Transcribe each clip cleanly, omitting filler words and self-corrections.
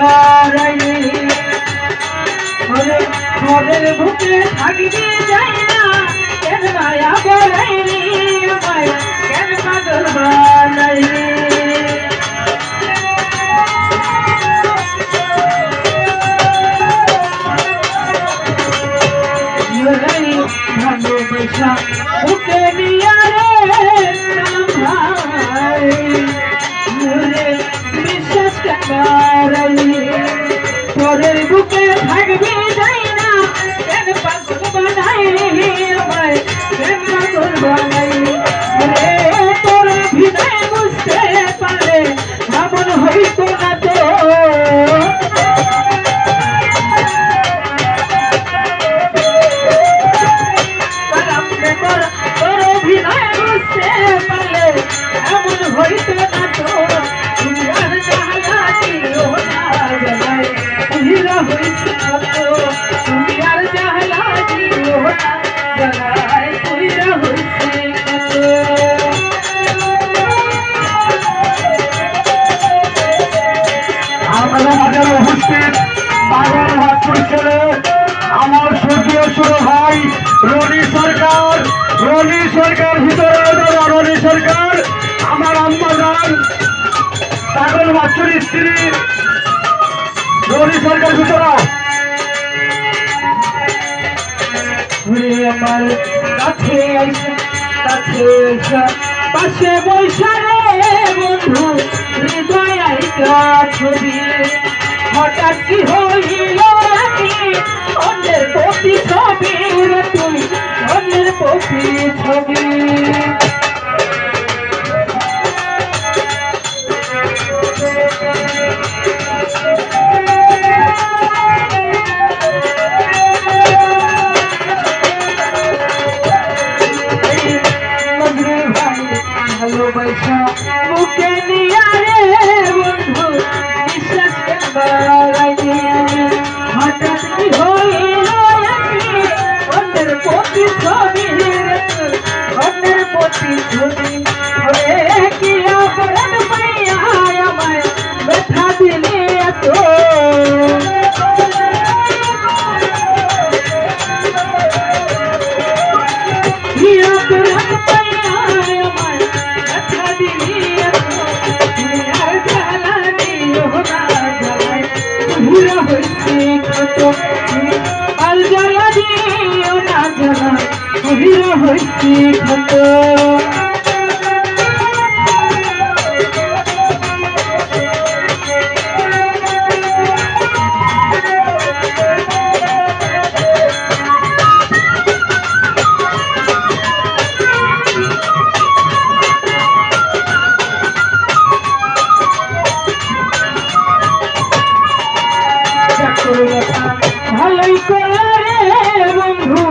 বাড়াইনি মনের বুকে থাকবি যাই না কেন মায়া বাড়াইনি আমায় কেন পাগল বানাইনি ভালোবাসা বুকে নিয়ে বিশ্বাস তোদের বুকে থাকবি যাই না কেন পাগল বানাই কেন পাগল বানাই তোর হৃদয় বুঝতে পারে ভাবন হইতো না তো তোর হৃদয় বুঝতে পারলে এমন হইতো না তো আমার স্বর্গীয় ছোট ভাই রনি সরকার ভিতরে রনি সরকার আমার আম্মা যান পাগল বাচ্চুর স্ত্রী রনি সরকার ভিতরে আমার কাছে পাশে বৈশারে বন্ধু হৃদয় ছবি হঠাৎ কি হইল অন্যের প্রতি ছবি তুই অন্যের প্রতি ছবি ভালোবাসা বুকে নিয়ে বন্ধু বিশ্বাস হঠাৎ কি হইল অন্যের প্রতি ছবি অন্যের প্রতি ছবি কি অপরাধ পাইয়া আমায় ব্যথা দিলে এত কি অপরাধ পাইয়া আমায় ব্যথা দিলে এত তুমি আর জ্বালা দিও না জ্বালায় ঘুরা হয়েছে কত আর জ্বালা দিও না জ্বালায় ঘুরা হয়েছে কত ভালোই করে বন্ধু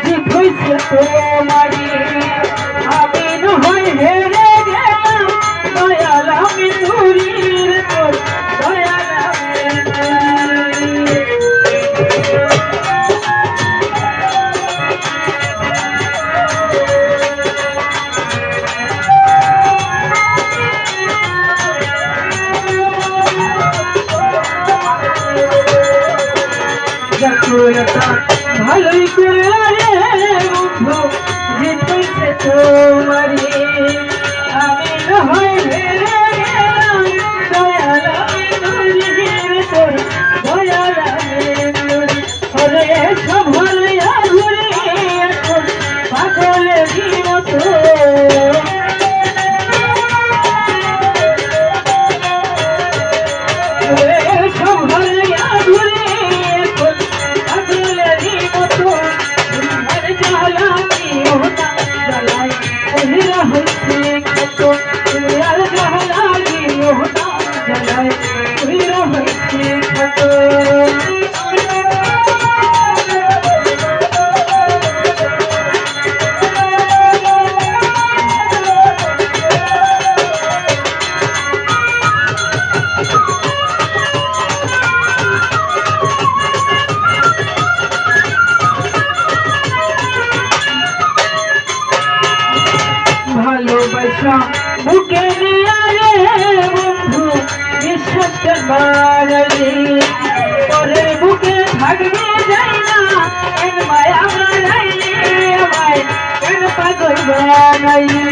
জিত হয়েছে তোমারি আমি নহয় হেরে গেলাম দয়াল আমি তুরির তোর দয়াল ভালোই করে বন্ধু জিতেছে তোমারি আমি নহয় হেরে গেলাম দয়াল আমি তুরির তোর দয়াল আমি সব হলিয়া ঘুরে এখন পাগলের মতো সব হলিয়া ঘুরে ভালোবাসা বুকে নিয়ে বন্ধু বিশ্বাস কেন বাড়াইলি পরের বুকে থাকবে যাই না কেন মায়া বাড়াইলি আমায় কেন পাগল বানাইলি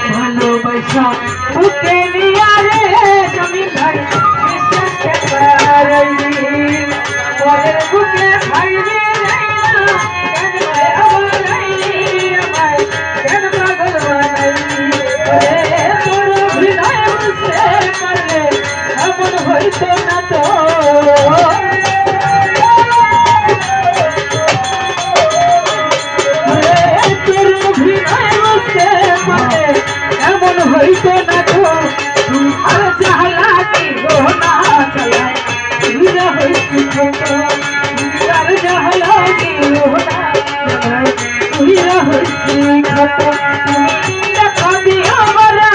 ভালোবাসা বুকে নিয়া রে তুমি ভাই বিশ্বাস কেন পরের বুকে থাকবে যাই না কেন মায়া বাড়াইলি আমায় কেন পাগল বানাইলি তোর হৃদয় বুঝতে পারলে এমন হইতো না তো এমন হইতো না তো আর চাহলা কি না চালায় তুইরা হইছি ছোট আর চাহলা কি না চালায় তুইরা হইছি ছোট তুমি দেখা দিও মারা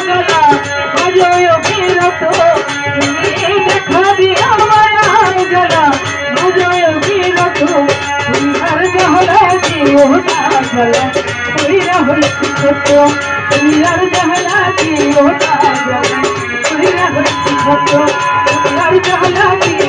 গলা বাজয় বিরত তুমি দেখা দিও মারা গলা বাজয় বিরত তুমি আর চাহলা কি না চালায় তুইরা হইছি ছোট তুমি আর চাহলা কি না চালায় তুইরা হইছি ছোট তুমি আর চাহলা কি